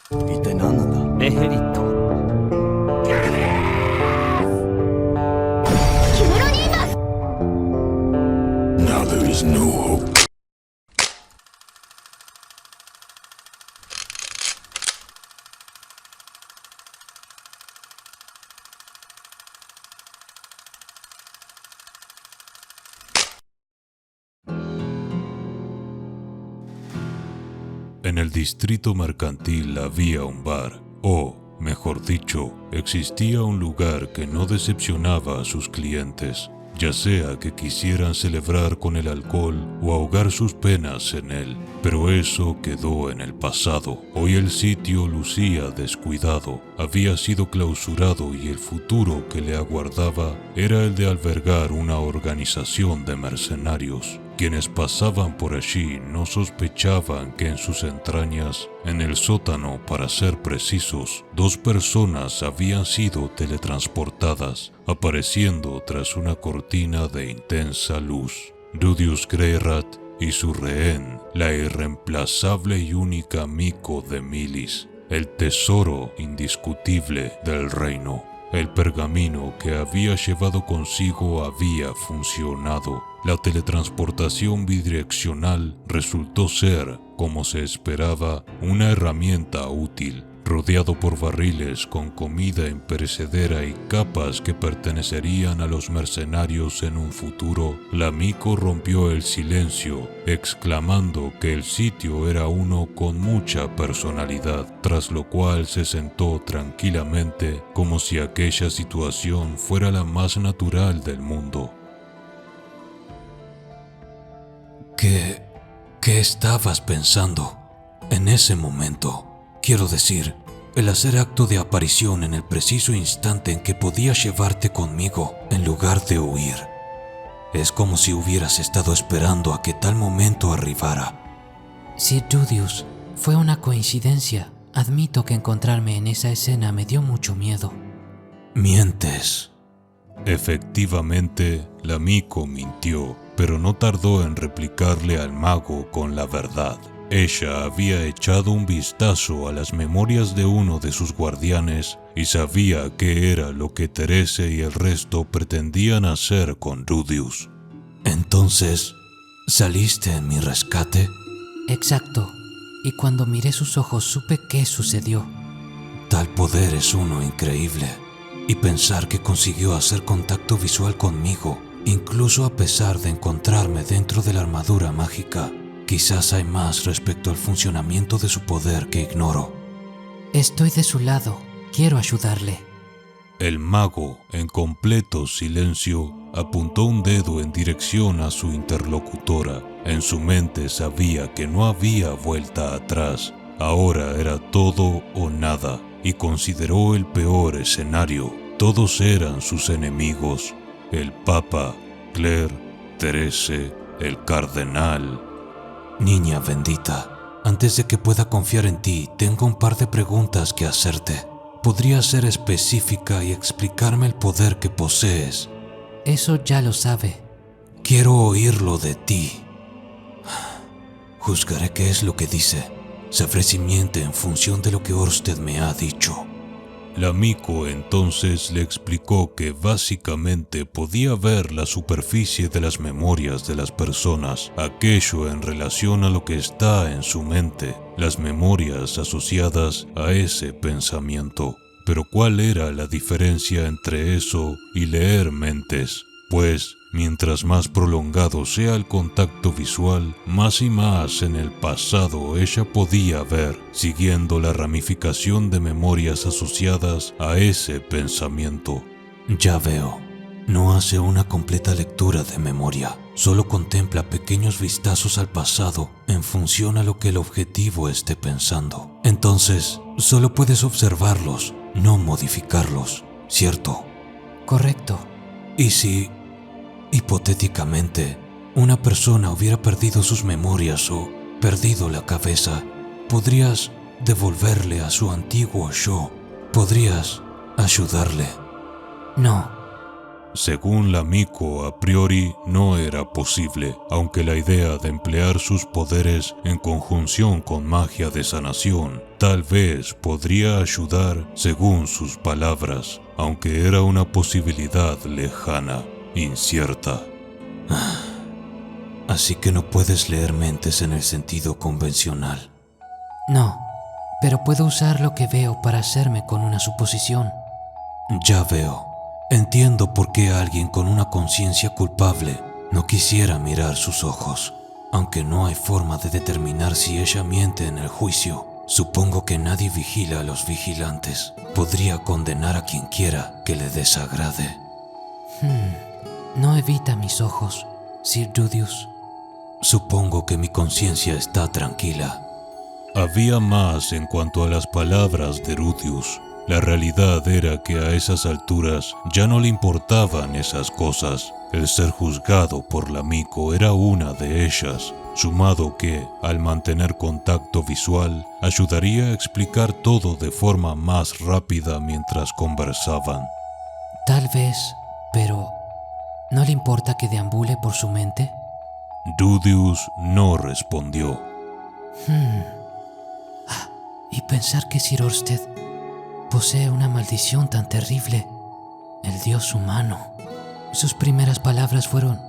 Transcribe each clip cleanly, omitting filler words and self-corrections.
一体何なんだ。メヘリット。キムロニーマス Now there is no hope. En el distrito mercantil había un bar, o, mejor dicho, existía un lugar que no decepcionaba a sus clientes, ya sea que quisieran celebrar con el alcohol o ahogar sus penas en él. Pero eso quedó en el pasado. Hoy el sitio lucía descuidado, había sido clausurado y el futuro que le aguardaba era el de albergar una organización de mercenarios. Quienes pasaban por allí no sospechaban que en sus entrañas, en el sótano para ser precisos, 2 personas habían sido teletransportadas, apareciendo tras una cortina de intensa luz. Rudius Greyrat y su rehén, la irreemplazable y única Miko de Milis, el tesoro indiscutible del reino. El pergamino que había llevado consigo había funcionado. La teletransportación bidireccional resultó ser, como se esperaba, una herramienta útil. Rodeado por barriles con comida imperecedera y capas que pertenecerían a los mercenarios en un futuro, la Miko rompió el silencio, exclamando que el sitio era uno con mucha personalidad, tras lo cual se sentó tranquilamente como si aquella situación fuera la más natural del mundo. ¿Qué estabas pensando en ese momento? Quiero decir, el hacer acto de aparición en el preciso instante en que podía llevarte conmigo en lugar de huir. Es como si hubieras estado esperando a que tal momento arribara. Sí, Rudius, fue una coincidencia. Admito que encontrarme en esa escena me dio mucho miedo. Mientes. Efectivamente, la Miko mintió, pero no tardó en replicarle al mago con la verdad. Ella había echado un vistazo a las memorias de uno de sus guardianes y sabía qué era lo que Therese y el resto pretendían hacer con Rudius. Entonces, ¿saliste en mi rescate? Exacto. Y cuando miré sus ojos supe qué sucedió. Tal poder es uno increíble. Y pensar que consiguió hacer contacto visual conmigo, incluso a pesar de encontrarme dentro de la armadura mágica. Quizás hay más respecto al funcionamiento de su poder que ignoro. Estoy de su lado. Quiero ayudarle. El mago, en completo silencio, apuntó un dedo en dirección a su interlocutora. En su mente sabía que no había vuelta atrás. Ahora era todo o nada, y consideró el peor escenario. Todos eran sus enemigos. El Papa, Claire, Therese, el Cardenal. Niña bendita, antes de que pueda confiar en ti, tengo un par de preguntas que hacerte. ¿Podrías ser específica y explicarme el poder que posees? Eso ya lo sabe. Quiero oírlo de ti. Juzgaré qué es lo que dice. Sabré si miente en función de lo que Orsted me ha dicho. La Miko entonces le explicó que básicamente podía ver la superficie de las memorias de las personas, aquello en relación a lo que está en su mente, las memorias asociadas a ese pensamiento. Pero ¿cuál era la diferencia entre eso y leer mentes? Pues, mientras más prolongado sea el contacto visual, más y más en el pasado ella podía ver, siguiendo la ramificación de memorias asociadas a ese pensamiento. Ya veo. No hace una completa lectura de memoria. Solo contempla pequeños vistazos al pasado en función a lo que el objetivo esté pensando. Entonces, solo puedes observarlos, no modificarlos, ¿cierto? Correcto. ¿Y si, hipotéticamente, una persona hubiera perdido sus memorias o perdido la cabeza, podrías devolverle a su antiguo yo? ¿Podrías ayudarle? No. Según la Miko, a priori no era posible, aunque la idea de emplear sus poderes en conjunción con magia de sanación tal vez podría ayudar según sus palabras, aunque era una posibilidad lejana, incierta. Así que no puedes leer mentes en el sentido convencional. No, pero puedo usar lo que veo para hacerme con una suposición. Ya veo. Entiendo por qué alguien con una conciencia culpable no quisiera mirar sus ojos. Aunque no hay forma de determinar si ella miente en el juicio, supongo que nadie vigila a los vigilantes. Podría condenar a quien quiera que le desagrade. No evita mis ojos, Sir Rudius. Supongo que mi conciencia está tranquila. Había más en cuanto a las palabras de Rudius. La realidad era que a esas alturas ya no le importaban esas cosas. El ser juzgado por la Miko era una de ellas, sumado que, al mantener contacto visual, ayudaría a explicar todo de forma más rápida mientras conversaban. Tal vez, pero ¿no le importa que deambule por su mente? Rudius no respondió. Y pensar que Sir Orsted posee una maldición tan terrible, el dios humano. Sus primeras palabras fueron: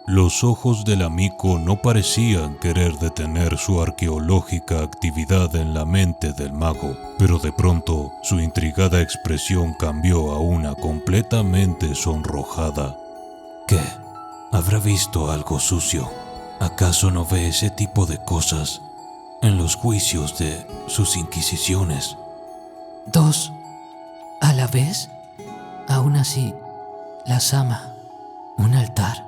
Los ojos de la Miko no parecían querer detener su arqueológica actividad en la mente del mago, pero de pronto su intrigada expresión cambió a una completamente sonrojada. ¿Qué? ¿Habrá visto algo sucio? ¿Acaso no ve ese tipo de cosas en los juicios de sus inquisiciones? ¿Dos a la vez? Aún así, las ama. ¿Un altar?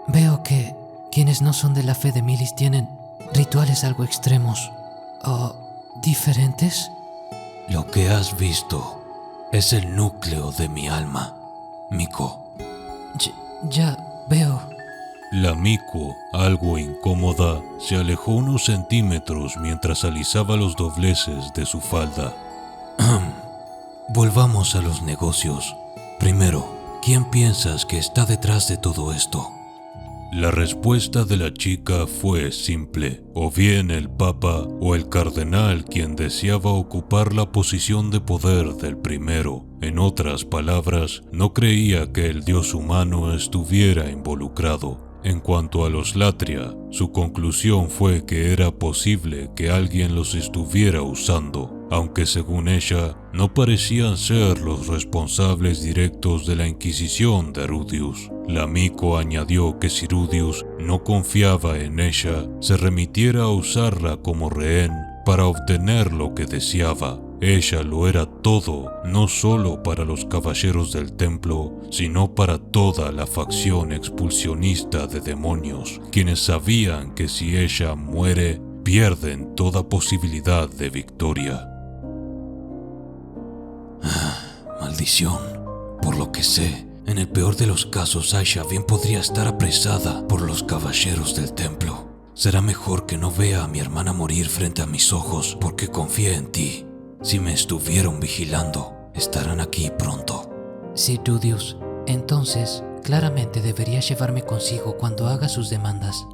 Veo que quienes no son de la fe de Milis tienen rituales algo extremos o diferentes. Lo que has visto es el núcleo de mi alma, Miko. Ya veo. La Miko, algo incómoda, se alejó unos centímetros mientras alisaba los dobleces de su falda. Volvamos a los negocios. Primero, ¿quién piensas que está detrás de todo esto? La respuesta de la chica fue simple: o bien el Papa o el Cardenal, quien deseaba ocupar la posición de poder del primero. En otras palabras, no creía que el dios humano estuviera involucrado. En cuanto a los Latria, su conclusión fue que era posible que alguien los estuviera usando, aunque según ella, no parecían ser los responsables directos de la Inquisición de Rudius. La Miko añadió que si Rudius no confiaba en ella, se remitiera a usarla como rehén para obtener lo que deseaba. Ella lo era todo, no solo para los caballeros del templo, sino para toda la facción expulsionista de demonios, quienes sabían que si ella muere, pierden toda posibilidad de victoria. Maldición. Por lo que sé, en el peor de los casos, Aisha bien podría estar apresada por los caballeros del templo. Será mejor que no vea a mi hermana morir frente a mis ojos porque confía en ti. Si me estuvieron vigilando, estarán aquí pronto. Sir Rudius, entonces claramente debería llevarme consigo cuando haga sus demandas.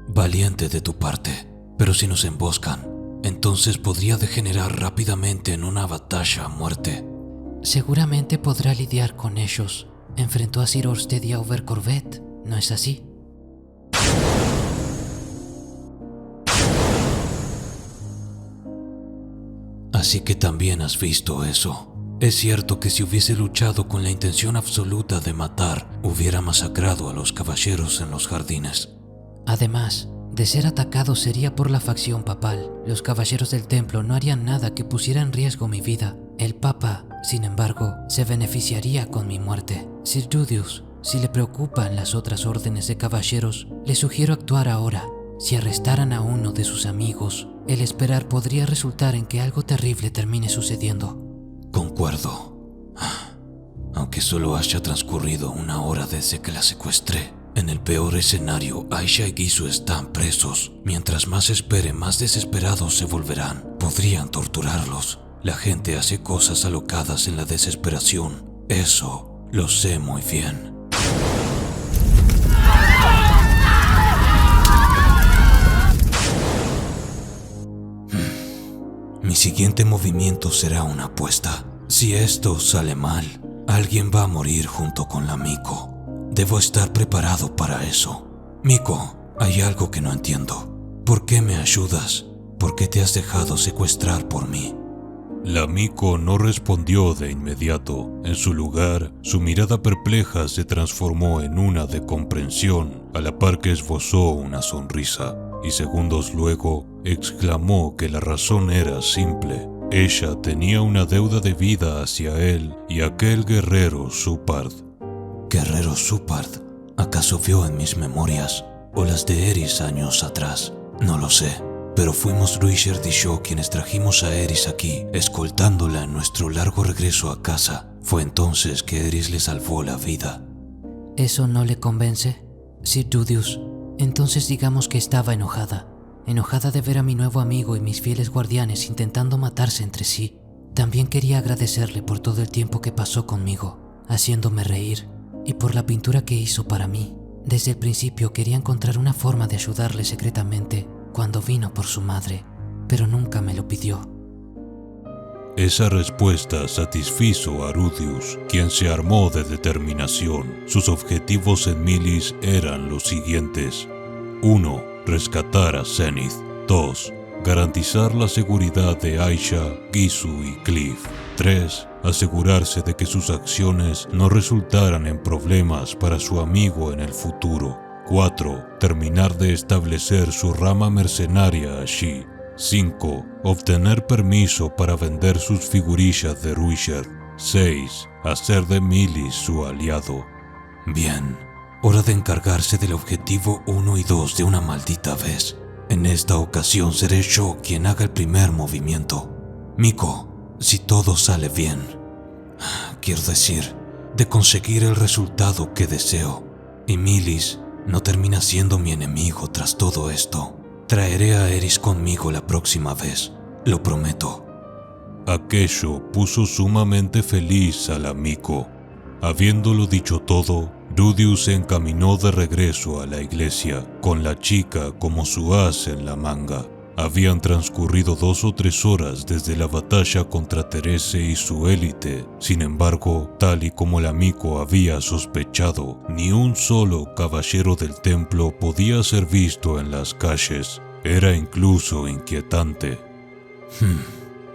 Valiente de tu parte, pero si nos emboscan, entonces podría degenerar rápidamente en una batalla a muerte. Seguramente podrá lidiar con ellos. Enfrentó a Sir Orsted y a Overcorvet, ¿no es así? Así que también has visto eso. Es cierto que si hubiese luchado con la intención absoluta de matar, hubiera masacrado a los caballeros en los jardines. Además, de ser atacado sería por la facción papal. Los caballeros del templo no harían nada que pusiera en riesgo mi vida. El Papa, sin embargo, se beneficiaría con mi muerte. Sir Rudius, si le preocupan las otras órdenes de caballeros, le sugiero actuar ahora. Si arrestaran a uno de sus amigos, el esperar podría resultar en que algo terrible termine sucediendo. Concuerdo. Aunque solo haya transcurrido una hora desde que la secuestré. En el peor escenario, Aisha y Gisu están presos. Mientras más espere, más desesperados se volverán. Podrían torturarlos. La gente hace cosas alocadas en la desesperación. Eso lo sé muy bien. Mi siguiente movimiento será una apuesta. Si esto sale mal, alguien va a morir junto con la Miko. Debo estar preparado para eso. Miko, hay algo que no entiendo. ¿Por qué me ayudas? ¿Por qué te has dejado secuestrar por mí? La Miko no respondió de inmediato. En su lugar, su mirada perpleja se transformó en una de comprensión, a la par que esbozó una sonrisa, y segundos luego exclamó que la razón era simple. Ella tenía una deuda de vida hacia él y aquel guerrero Supard. ¿Guerrero Supard? ¿Acaso vio en mis memorias o las de Eris años atrás? No lo sé. Pero fuimos Ruijerd y yo quienes trajimos a Eris aquí, escoltándola en nuestro largo regreso a casa. Fue entonces que Eris le salvó la vida. ¿Eso no le convence? Sir Rudius, entonces digamos que estaba enojada. Enojada de ver a mi nuevo amigo y mis fieles guardianes intentando matarse entre sí. También quería agradecerle por todo el tiempo que pasó conmigo, haciéndome reír, y por la pintura que hizo para mí. Desde el principio quería encontrar una forma de ayudarle secretamente cuando vino por su madre, pero nunca me lo pidió. Esa respuesta satisfizo a Rudius, quien se armó de determinación. Sus objetivos en Milis eran los siguientes: 1. Rescatar a Zenith. 2. Garantizar la seguridad de Aisha, Gizu y Cliff. 3. Asegurarse de que sus acciones no resultaran en problemas para su amigo en el futuro. 4. Terminar de establecer su rama mercenaria allí. 5. Obtener permiso para vender sus figurillas de Ruijerd. 6. Hacer de Milis su aliado. Bien, hora de encargarse del objetivo 1 y 2 de una maldita vez. En esta ocasión seré yo quien haga el primer movimiento. Miko, si todo sale bien, quiero decir, de conseguir el resultado que deseo, y Milis no termina siendo mi enemigo tras todo esto, traeré a Eris conmigo la próxima vez, lo prometo. Aquello puso sumamente feliz a la Miko. Habiéndolo dicho todo, Rudius se encaminó de regreso a la iglesia, con la chica como su as en la manga. Habían transcurrido 2 o 3 horas desde la batalla contra Therese y su élite. Sin embargo, tal y como la Miko había sospechado, ni un solo caballero del templo podía ser visto en las calles. Era incluso inquietante.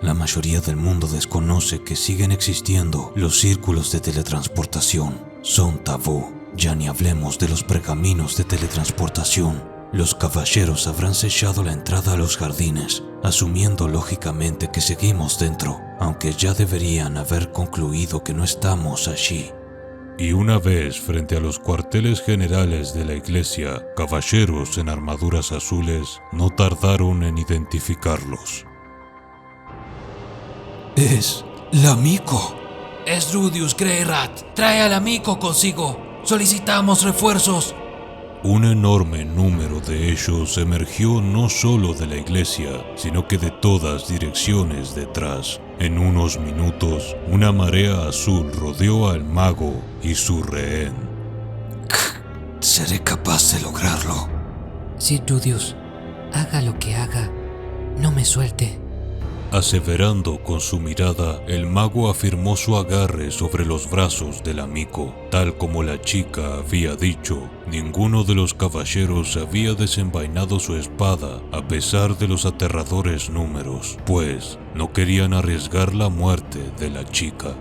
La mayoría del mundo desconoce que siguen existiendo los círculos de teletransportación. Son tabú. Ya ni hablemos de los pergaminos de teletransportación. Los caballeros habrán sellado la entrada a los jardines, asumiendo lógicamente que seguimos dentro, aunque ya deberían haber concluido que no estamos allí. Y una vez frente a los cuarteles generales de la iglesia, caballeros en armaduras azules no tardaron en identificarlos. ¡Es la Miko! Es Rudius Greyrat. Trae a la Miko consigo. Solicitamos refuerzos. Un enorme número de ellos emergió no solo de la iglesia, sino que de todas direcciones detrás. En unos minutos, una marea azul rodeó al mago y su rehén. Seré capaz de lograrlo. Sir Rudius, haga lo que haga, no me suelte. Aseverando con su mirada, el mago afirmó su agarre sobre los brazos de la Miko. Tal como la chica había dicho, ninguno de los caballeros había desenvainado su espada a pesar de los aterradores números, pues no querían arriesgar la muerte de la chica.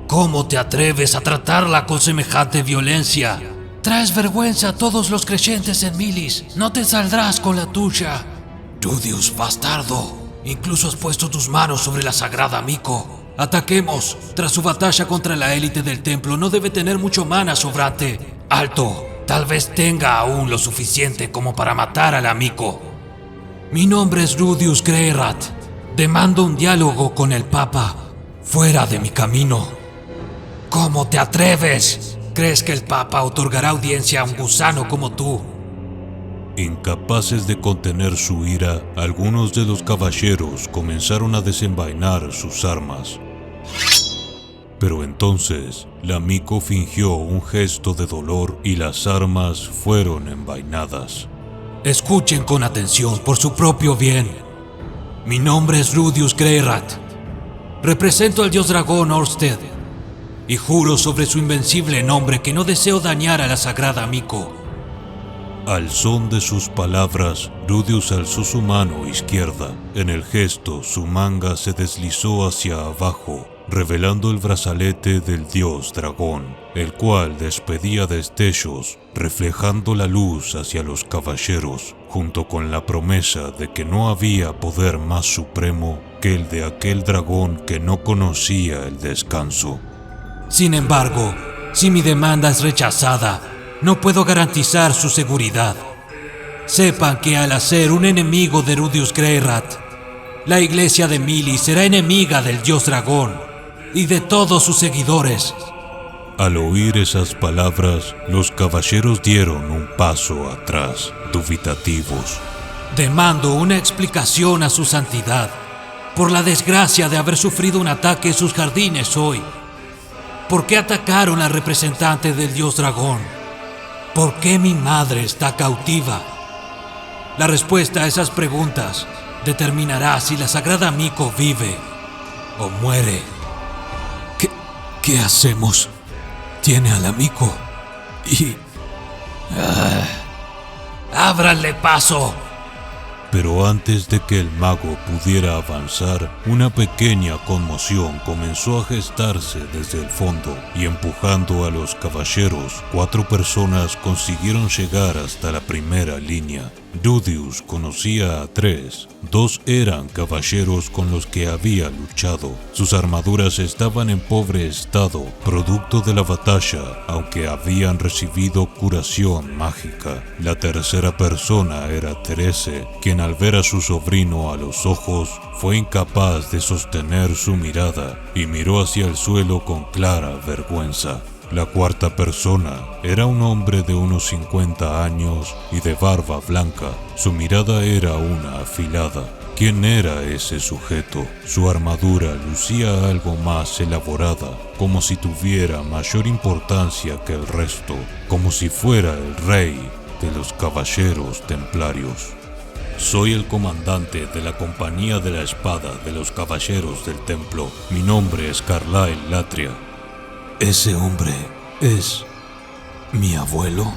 ¿Cómo te atreves a tratarla con semejante violencia? Traes vergüenza a todos los creyentes en Milis. No te saldrás con la tuya. Rudius, bastardo. Incluso has puesto tus manos sobre la sagrada Miko. Ataquemos. Tras su batalla contra la élite del templo no debe tener mucho mana sobrante. Alto. Tal vez tenga aún lo suficiente como para matar a la Miko. Mi nombre es Rudius Greyrat. Demando un diálogo con el Papa. Fuera de mi camino. ¿Cómo te atreves? ¿Crees que el Papa otorgará audiencia a un gusano como tú? Incapaces de contener su ira, algunos de los caballeros comenzaron a desenvainar sus armas. Pero entonces, la Miko fingió un gesto de dolor y las armas fueron envainadas. Escuchen con atención por su propio bien. Mi nombre es Rudius Greyrat. Represento al dios dragón Orsted y juro sobre su invencible nombre que no deseo dañar a la sagrada Miko. Al son de sus palabras, Rudius alzó su mano izquierda. En el gesto, su manga se deslizó hacia abajo, revelando el brazalete del dios dragón, el cual despedía destellos, reflejando la luz hacia los caballeros, junto con la promesa de que no había poder más supremo que el de aquel dragón que no conocía el descanso. Sin embargo, si mi demanda es rechazada, no puedo garantizar su seguridad. Sepan que al ser un enemigo de Rudius Greyrat, la iglesia de Milis será enemiga del dios dragón y de todos sus seguidores. Al oír esas palabras, los caballeros dieron un paso atrás, dubitativos. Demando una explicación a su santidad por la desgracia de haber sufrido un ataque en sus jardines hoy. ¿Por qué atacaron al representante del dios dragón? ¿Por qué mi madre está cautiva? La respuesta a esas preguntas determinará si la sagrada Miko vive o muere. ¿Qué hacemos? Tiene a la Miko y... ¡Ábranle paso! Pero antes de que el mago pudiera avanzar, una pequeña conmoción comenzó a gestarse desde el fondo y empujando a los caballeros, 4 personas consiguieron llegar hasta la primera línea. Rudius conocía a 3. 2 eran caballeros con los que había luchado. Sus armaduras estaban en pobre estado, producto de la batalla, aunque habían recibido curación mágica. La tercera persona era Therese, quien al ver a su sobrino a los ojos, fue incapaz de sostener su mirada y miró hacia el suelo con clara vergüenza. La cuarta persona era un hombre de unos 50 años y de barba blanca. Su mirada era una afilada. ¿Quién era ese sujeto? Su armadura lucía algo más elaborada, como si tuviera mayor importancia que el resto, como si fuera el rey de los caballeros templarios. Soy el comandante de la Compañía de la Espada de los Caballeros del Templo. Mi nombre es Carlyle Latria. ¿Ese hombre es mi abuelo?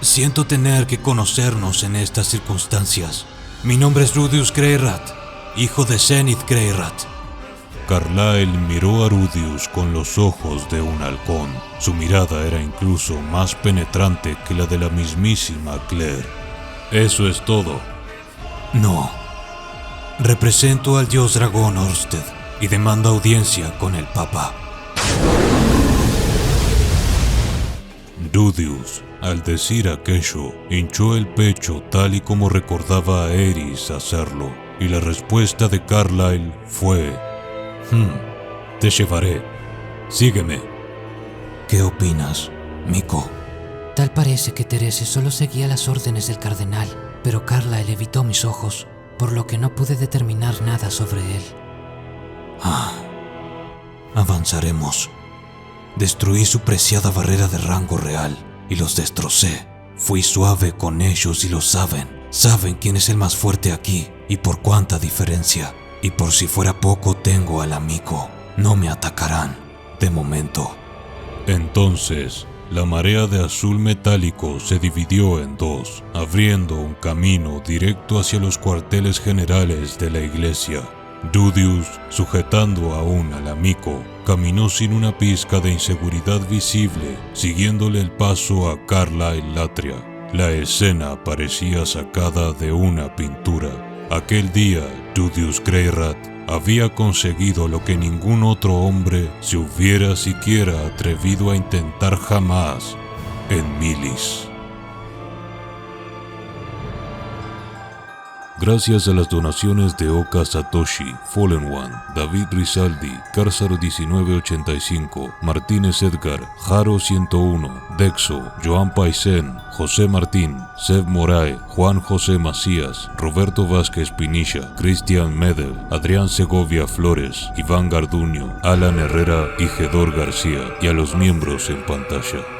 Siento tener que conocernos en estas circunstancias. Mi nombre es Rudius Greyrat, hijo de Zenith Greyrat. Carlyle miró a Rudius con los ojos de un halcón. Su mirada era incluso más penetrante que la de la mismísima Claire. Eso es todo. No. Represento al dios dragón Orsted y demando audiencia con el Papa. Rudius, al decir aquello, hinchó el pecho tal y como recordaba a Eris hacerlo, y la respuesta de Carlyle fue: te llevaré. Sígueme. ¿Qué opinas, Miko? Tal parece que Therese solo seguía las órdenes del cardenal, pero Carlyle evitó mis ojos, por lo que no pude determinar nada sobre él. Avanzaremos. Destruí su preciada barrera de rango real y los destrocé. Fui suave con ellos y lo saben. Saben quién es el más fuerte aquí y por cuánta diferencia. Y por si fuera poco, tengo al Miko. No me atacarán, de momento. Entonces, la marea de azul metálico se dividió en 2, abriendo un camino directo hacia los cuarteles generales de la iglesia. Rudius, sujetando aún a la Miko, caminó sin una pizca de inseguridad visible, siguiéndole el paso a Carlyle Latria. La escena parecía sacada de una pintura. Aquel día, Rudius Greyrat había conseguido lo que ningún otro hombre se hubiera siquiera atrevido a intentar jamás en Milis. Gracias a las donaciones de Oka Satoshi, Fallen One, David Rizaldi, Cárzaro 1985, Martínez Edgar, Jaro 101, Dexo, Joan Paisen, José Martín, Seb Morae, Juan José Macías, Roberto Vázquez Pinilla, Cristian Medel, Adrián Segovia Flores, Iván Garduño, Alan Herrera y Gedor García, y a los miembros en pantalla.